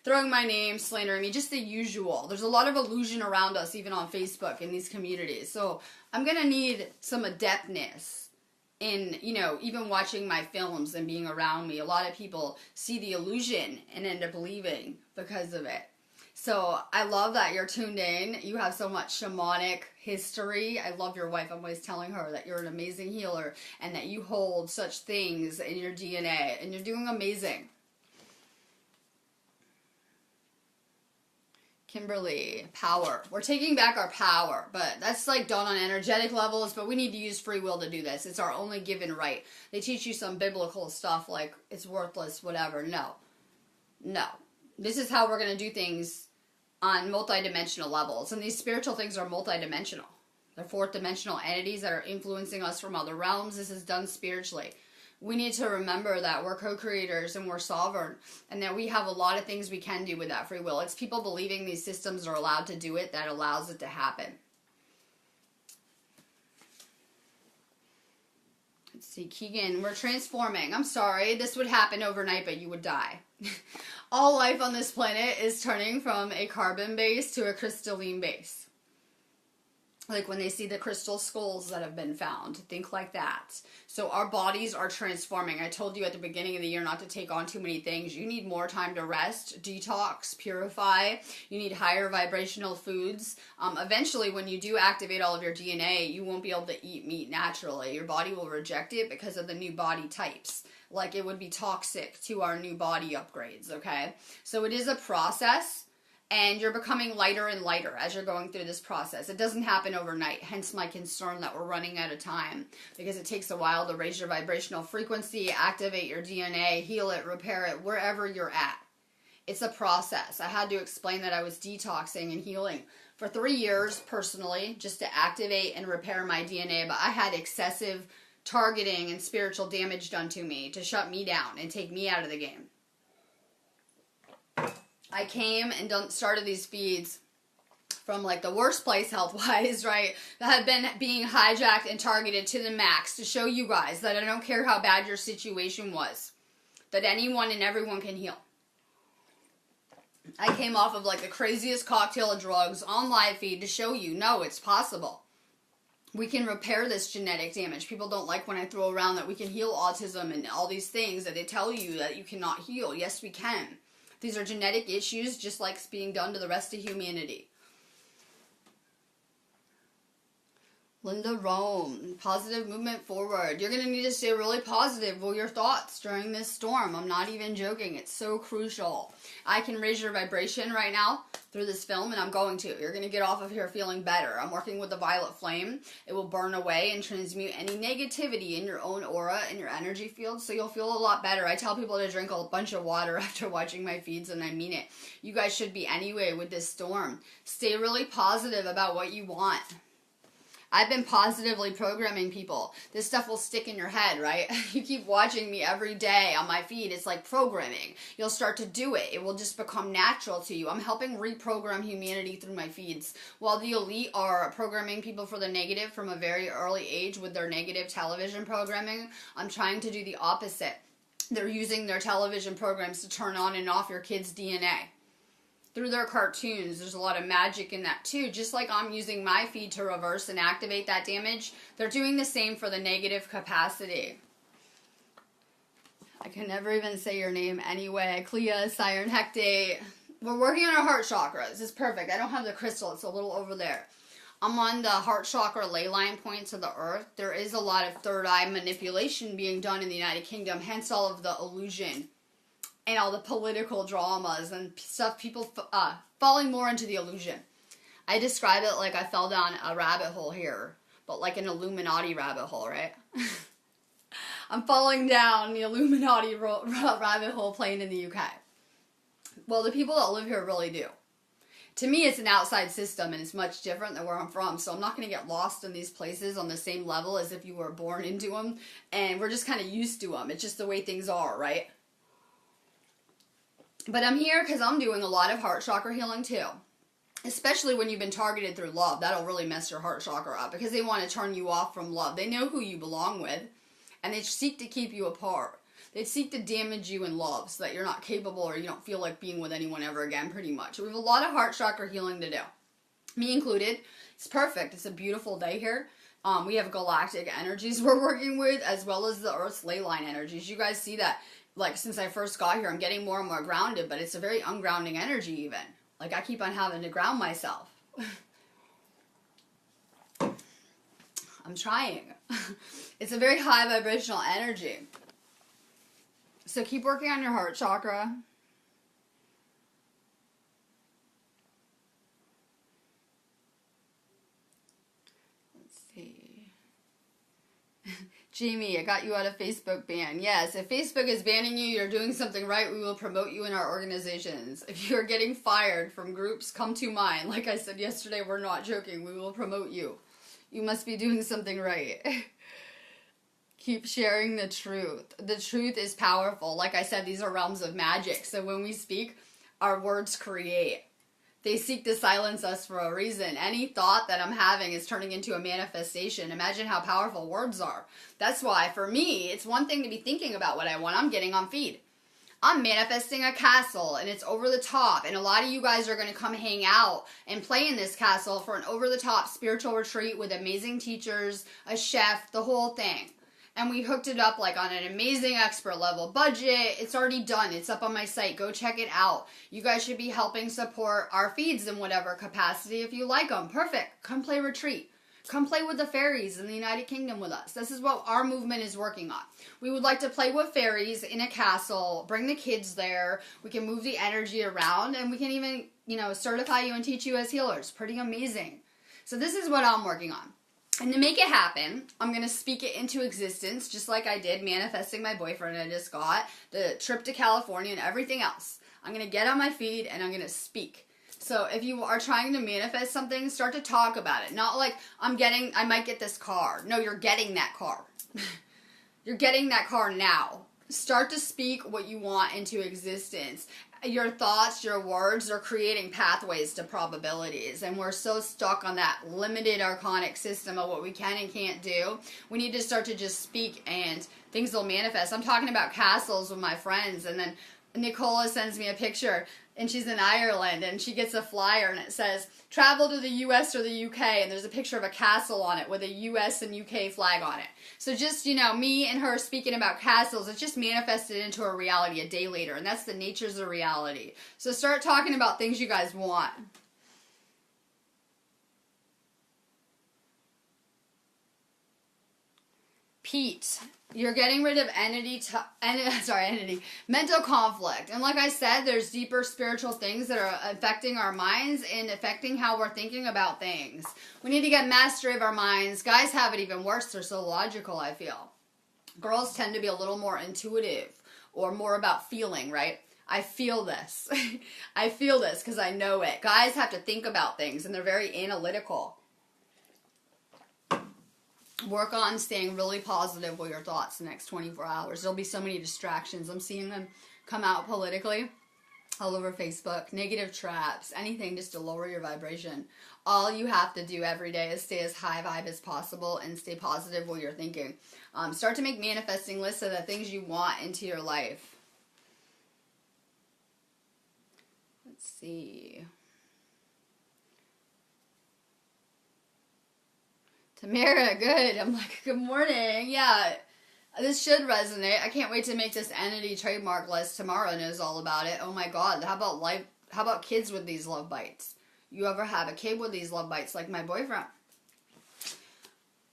Throwing my name, slandering me, just the usual. There's a lot of illusion around us, even on Facebook, in these communities. So I'm going to need some adeptness in, you know, even watching my films and being around me. A lot of people see the illusion and end up leaving because of it. So I love that you're tuned in. You have so much shamanic history. I love your wife. I'm always telling her that you're an amazing healer and that you hold such things in your DNA, and you're doing amazing. Kimberly, power. We're taking back our power, but that's like done on energetic levels, but we need to use free will to do this. It's our only given right. They teach you some biblical stuff like it's worthless, whatever. No. This is how we're going to do things on multidimensional levels. And these spiritual things are multidimensional. They're fourth dimensional entities that are influencing us from other realms. This is done spiritually. We need to remember that we're co-creators and we're sovereign, and that we have a lot of things we can do with that free will. It's people believing these systems are allowed to do it that allows it to happen. Let's see, Keegan, we're transforming. I'm sorry, this would happen overnight, but you would die. All life on this planet is turning from a carbon base to a crystalline base. Like when they see the crystal skulls that have been found. Think like that. So our bodies are transforming. I told you at the beginning of the year not to take on too many things. You need more time to rest, detox, purify. You need higher vibrational foods. Eventually, when you do activate all of your DNA, you won't be able to eat meat naturally. Your body will reject it because of the new body types. Like it would be toxic to our new body upgrades, okay? So it is a process. And you're becoming lighter and lighter as you're going through this process. It doesn't happen overnight, hence my concern that we're running out of time. Because it takes a while to raise your vibrational frequency, activate your DNA, heal it, repair it, wherever you're at. It's a process. I had to explain that I was detoxing and healing for 3 years personally, just to activate and repair my DNA. But I had excessive targeting and spiritual damage done to me to shut me down and take me out of the game. I came and started these feeds from like the worst place health-wise, right, that have been being hijacked and targeted to the max to show you guys that I don't care how bad your situation was, that anyone and everyone can heal. I came off of like the craziest cocktail of drugs on live feed to show you, no, it's possible. We can repair this genetic damage. People don't like when I throw around that we can heal autism and all these things that they tell you that you cannot heal. Yes, we can. These are genetic issues, just like it's being done to the rest of humanity. Linda Rome, positive movement forward. You're going to need to stay really positive with your thoughts during this storm. I'm not even joking. It's so crucial. I can raise your vibration right now through this film, and I'm going to. You're going to get off of here feeling better. I'm working with the violet flame. It will burn away and transmute any negativity in your own aura and your energy field, so you'll feel a lot better. I tell people to drink a bunch of water after watching my feeds, and I mean it. You guys should be anyway with this storm. Stay really positive about what you want. I've been positively programming people. This stuff will stick in your head, right? You keep watching me every day on my feed. It's like programming. You'll start to do it. It will just become natural to you. I'm helping reprogram humanity through my feeds. While the elite are programming people for the negative from a very early age with their negative television programming, I'm trying to do the opposite. They're using their television programs to turn on and off your kids' DNA. Through their cartoons, there's a lot of magic in that too. Just like I'm using my feed to reverse and activate that damage, they're doing the same for the negative capacity. I can never even say your name anyway. Clea, Siren Hecate. We're working on our heart chakras. It's perfect. I don't have the crystal. It's a little over there. I'm on the heart chakra ley line points of the earth. There is a lot of third eye manipulation being done in the United Kingdom, hence all of the illusion and all the political dramas and stuff, people falling more into the illusion. I describe it like I fell down a rabbit hole here, but like an Illuminati rabbit hole, right? I'm falling down the Illuminati rabbit hole playing in the UK. Well, the people that live here really do. To me, it's an outside system, and it's much different than where I'm from, so I'm not going to get lost in these places on the same level as if you were born into them, and we're just kind of used to them. It's just the way things are, right? But I'm here because I'm doing a lot of heart chakra healing, too. Especially when you've been targeted through love. That'll really mess your heart chakra up, because they want to turn you off from love. They know who you belong with, and they seek to keep you apart. They seek to damage you in love so that you're not capable or you don't feel like being with anyone ever again, pretty much. We have a lot of heart chakra healing to do. Me included. It's perfect. It's a beautiful day here. We have galactic energies we're working with, as well as the Earth's ley line energies. You guys see that, like, since I first got here, I'm getting more and more grounded, but it's a very ungrounding energy even. Like, I keep on having to ground myself. I'm trying. It's a very high vibrational energy. So keep working on your heart chakra. Let's see. Jamie, I got you out of Facebook ban. Yes, if Facebook is banning you, you're doing something right. We will promote you in our organizations. If you're getting fired from groups, come to mine. Like I said yesterday, we're not joking. We will promote you. You must be doing something right. Keep sharing the truth. The truth is powerful. Like I said, these are realms of magic. So when we speak, our words create. They seek to silence us for a reason. Any thought that I'm having is turning into a manifestation. Imagine how powerful words are. That's why, for me, it's one thing to be thinking about what I want. I'm getting on feed. I'm manifesting a castle, and it's over the top. And a lot of you guys are going to come hang out and play in this castle for an over-the-top spiritual retreat with amazing teachers, a chef, the whole thing. And we hooked it up like on an amazing expert level budget. It's already done. It's up on my site. Go check it out. You guys should be helping support our feeds in whatever capacity if you like them. Perfect. Come play retreat. Come play with the fairies in the United Kingdom with us. This is what our movement is working on. We would like to play with fairies in a castle. Bring the kids there. We can move the energy around, and we can even, certify you and teach you as healers. Pretty amazing. So this is what I'm working on. And to make it happen, I'm going to speak it into existence, just like I did manifesting my boyfriend I just got, the trip to California, and everything else. I'm going to get on my feed, and I'm going to speak. So if you are trying to manifest something, start to talk about it. Not like, I might get this car. No, you're getting that car. You're getting that car now. Start to speak what you want into existence. Your thoughts, your words are creating pathways to probabilities, and we're so stuck on that limited archonic system of what we can and can't do. We need to start to just speak, and things will manifest. I'm talking about castles with my friends, and then Nicola sends me a picture, and she's in Ireland, and she gets a flyer, and it says, travel to the US or the UK, and there's a picture of a castle on it with a US and UK flag on it. So just, me and her speaking about castles, it's just manifested into a reality a day later, and that's the natures of reality. So start talking about things you guys want. Pete, you're getting rid of mental conflict. And like I said, there's deeper spiritual things that are affecting our minds and affecting how we're thinking about things. We need to get mastery of our minds. Guys have it even worse. They're so logical, I feel. Girls tend to be a little more intuitive or more about feeling, right? I feel this. I feel this because I know it. Guys have to think about things, and they're very analytical. Work on staying really positive with your thoughts the next 24 hours. There'll be so many distractions. I'm seeing them come out politically all over Facebook. Negative traps, anything just to lower your vibration. All you have to do every day is stay as high vibe as possible and stay positive while you're thinking. Start to make manifesting lists of the things you want into your life. Let's see. Tamara, good. I'm like, good morning. Yeah, this should resonate. I can't wait to make this entity trademark list. Tamara knows all about it. Oh my God. How about kids with these love bites? you ever have a kid with these love bites like my boyfriend.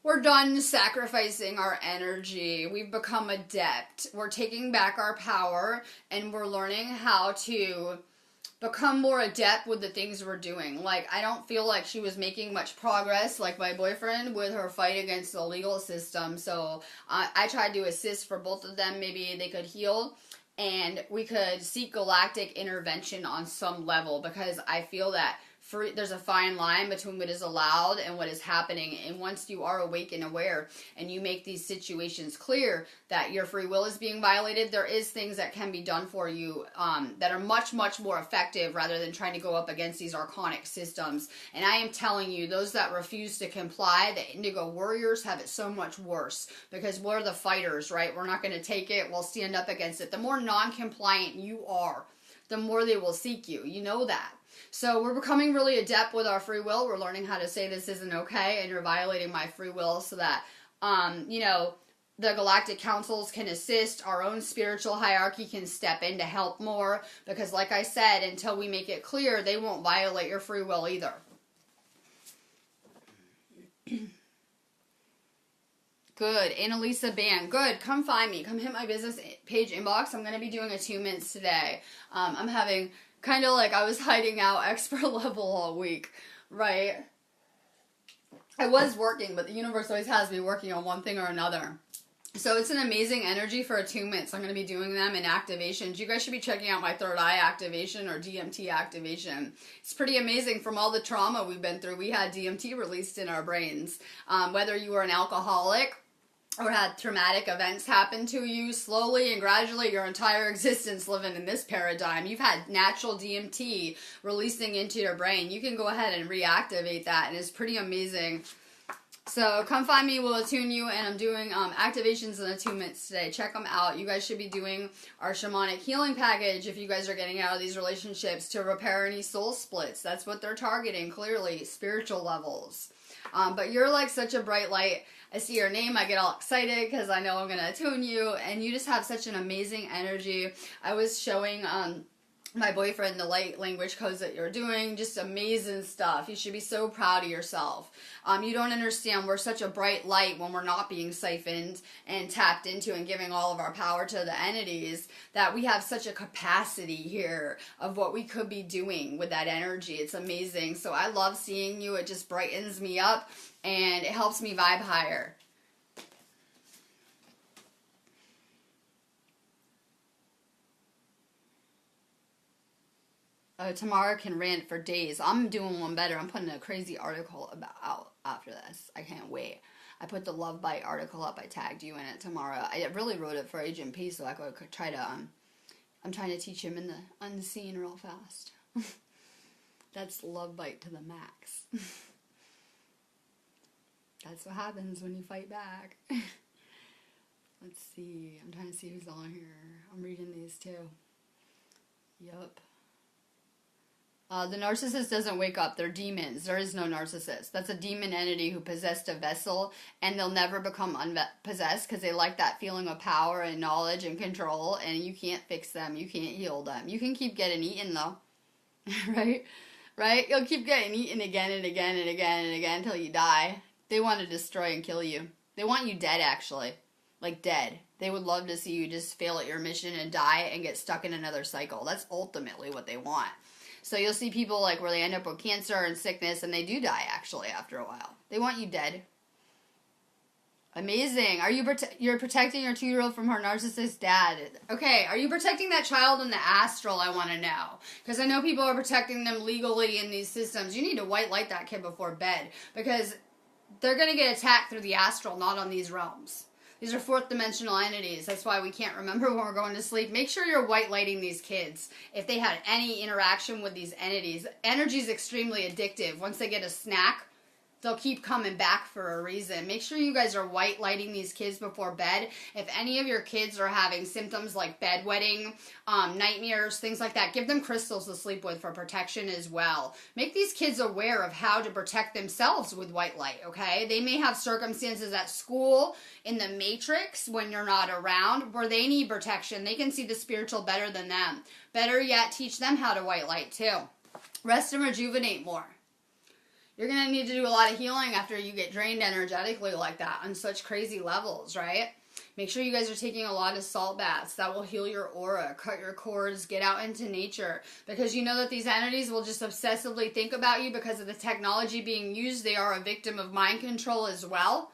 We're done sacrificing our energy. We've become adept. We're taking back our power, and we're learning how to become more adept with the things we're doing. Like, I don't feel like she was making much progress, like my boyfriend, with her fight against the legal system. So I tried to assist for both of them. Maybe they could heal, and we could seek galactic intervention on some level, because I feel that there's a fine line between what is allowed and what is happening. And once you are awake and aware, and you make these situations clear that your free will is being violated, there is things that can be done for you that are much, much more effective, rather than trying to go up against these archonic systems. And I am telling you, those that refuse to comply, the Indigo Warriors, have it so much worse, because we're the fighters, right? We're not going to take it. We'll stand up against it. The more non-compliant you are, the more they will seek you. You know that. So we're becoming really adept with our free will. We're learning how to say this isn't okay, and you're violating my free will, so that, the galactic councils can assist. Our own spiritual hierarchy can step in to help more, because like I said, until we make it clear, they won't violate your free will either. Good. Annalisa Band. Good. Come find me. Come hit my business page inbox. I'm going to be doing a 2 minutes today. I'm having kind of like I was hiding out expert level all week, right? I was working, but the universe always has me working on one thing or another. So it's an amazing energy for a 2 minutes. I'm going to be doing them in activations. You guys should be checking out my third eye activation or DMT activation. It's pretty amazing. From all the trauma we've been through, we had DMT released in our brains. Whether you were an alcoholic or had traumatic events happen to you, slowly and gradually your entire existence living in this paradigm, you've had natural DMT releasing into your brain. You can go ahead and reactivate that, and it's pretty amazing. So come find me, we'll attune you, and I'm doing activations in the 2 minutes today. Check them out. You guys should be doing our shamanic healing package if you guys are getting out of these relationships, to repair any soul splits. That's what they're targeting, clearly, spiritual levels. But you're like such a bright light. I see your name, I get all excited because I know I'm going to attune you, and you just have such an amazing energy. I was showing my boyfriend the light language codes that you're doing. Just amazing stuff. You should be so proud of yourself. You don't understand, we're such a bright light when we're not being siphoned and tapped into and giving all of our power to the entities, that we have such a capacity here of what we could be doing with that energy. It's amazing. So I love seeing you. It just brightens me up, and it helps me vibe higher. Tamara can rant for days. I'm doing one better. I'm putting a crazy article out after this. I can't wait. I put the Love Bite article up. I tagged you in it tomorrow. I really wrote it for Agent P, so I could try to, I'm trying to teach him in the unseen real fast. That's Love Bite to the max. That's what happens when you fight back. Let's see. I'm trying to see who's on here. I'm reading these too. Yup. The narcissist doesn't wake up. They're demons. There is no narcissist. That's a demon entity who possessed a vessel, and they'll never become possessed because they like that feeling of power and knowledge and control, and you can't fix them. You can't heal them. You can keep getting eaten, though. Right? Right? You'll keep getting eaten again and again and again and again until you die. They want to destroy and kill you. They want you dead, actually. Like, dead. They would love to see you just fail at your mission and die and get stuck in another cycle. That's ultimately what they want. So you'll see people like where they end up with cancer and sickness, and they do die actually after a while. They want you dead. Amazing. Are you you're protecting your 2-year-old from her narcissist dad? Okay, are you protecting that child in the astral? I want to know, because I know people are protecting them legally in these systems. You need to white light that kid before bed, because they're going to get attacked through the astral, not on these realms. These are 4th dimensional entities. That's why we can't remember when we're going to sleep. Make sure you're white lighting these kids if they had any interaction with these entities. Energy is extremely addictive. Once they get a snack, they'll keep coming back for a reason. Make sure you guys are white lighting these kids before bed. If any of your kids are having symptoms like bedwetting, nightmares, things like that, give them crystals to sleep with for protection as well. Make these kids aware of how to protect themselves with white light, okay? They may have circumstances at school, in the matrix, when you're not around, where they need protection. They can see the spiritual better than them. Better yet, teach them how to white light too. Rest and rejuvenate more. You're going to need to do a lot of healing after you get drained energetically like that on such crazy levels, right? Make sure you guys are taking a lot of salt baths. That will heal your aura, cut your cords, get out into nature. Because you know that these entities will just obsessively think about you because of the technology being used. They are a victim of mind control as well.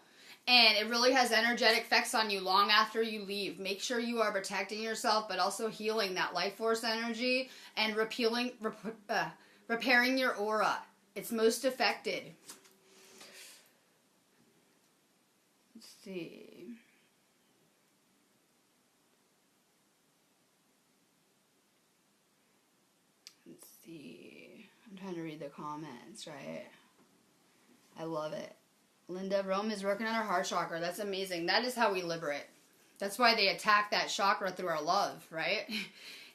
And it really has energetic effects on you long after you leave. Make sure you are protecting yourself, but also healing that life force energy and repairing your aura. It's most affected. Let's see. I'm trying to read the comments, right? I love it. Linda, Rome is working on her heart chakra. That's amazing. That is how we liberate. That's why they attack that chakra through our love, right?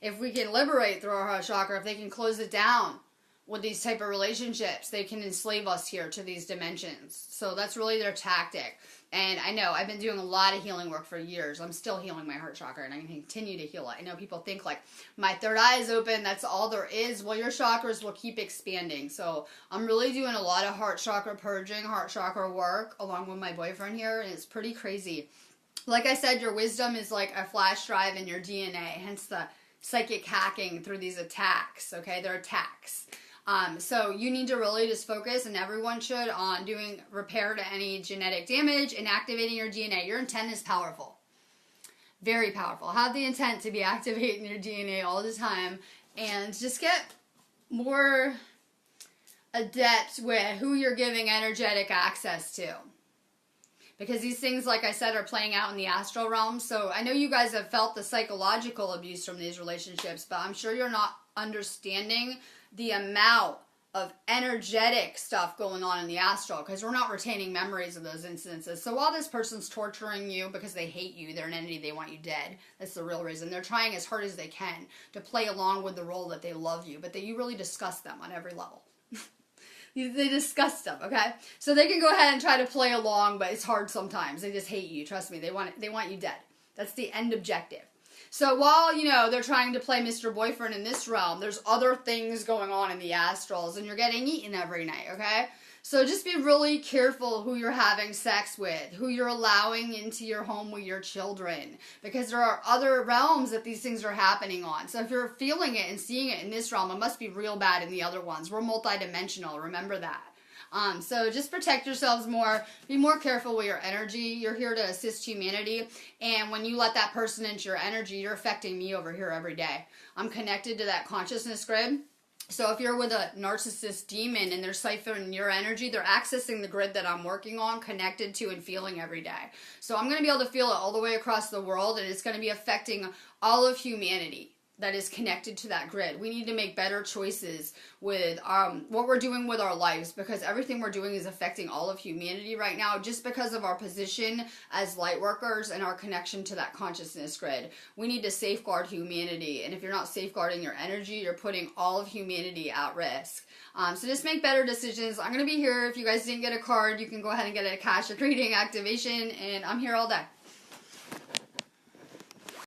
If we can liberate through our heart chakra, if they can close it down with these type of relationships, they can enslave us here to these dimensions. So that's really their tactic. And I know I've been doing a lot of healing work for years. I'm still healing my heart chakra, and I can continue to heal it. I know people think like my third eye is open, that's all there is. Well, your chakras will keep expanding. So I'm really doing a lot of heart chakra purging, heart chakra work along with my boyfriend here, and it's pretty crazy. Like I said, your wisdom is like a flash drive in your DNA, hence the psychic hacking through these attacks, okay? They're attacks. So you need to really just focus, and everyone should, on doing repair to any genetic damage and activating your DNA. Your intent is powerful. Very powerful. Have the intent to be activating your DNA all the time, and just get more adept with who you're giving energetic access to. Because these things, like I said, are playing out in the astral realm. So I know you guys have felt the psychological abuse from these relationships, but I'm sure you're not understanding the amount of energetic stuff going on in the astral, because we're not retaining memories of those incidences. So while this person's torturing you because they hate you, they're an entity, they want you dead, that's the real reason. They're trying as hard as they can to play along with the role that they love you, but that you really disgust them on every level. They disgust them, okay? So they can go ahead and try to play along, but it's hard sometimes. They just hate you, trust me. They want you dead. That's the end objective. So while, you know, they're trying to play Mr. Boyfriend in this realm, there's other things going on in the astrals, and you're getting eaten every night, okay? So just be really careful who you're having sex with, who you're allowing into your home with your children, because there are other realms that these things are happening on. So if you're feeling it and seeing it in this realm, it must be real bad in the other ones. We're multidimensional, remember that. So just protect yourselves more. Be more careful with your energy. You're here to assist humanity. And when you let that person into your energy, you're affecting me over here every day. I'm connected to that consciousness grid. So if you're with a narcissist demon and they're siphoning your energy, they're accessing the grid that I'm working on, connected to and feeling every day. So I'm going to be able to feel it all the way across the world, and it's going to be affecting all of humanity that is connected to that grid. We need to make better choices with what we're doing with our lives, because everything we're doing is affecting all of humanity right now just because of our position as light workers and our connection to that consciousness grid. We need to safeguard humanity, and if you're not safeguarding your energy, you're putting all of humanity at risk. So just make better decisions. I'm going to be here. If you guys didn't get a card, you can go ahead and get a Akashic reading activation, and I'm here all day.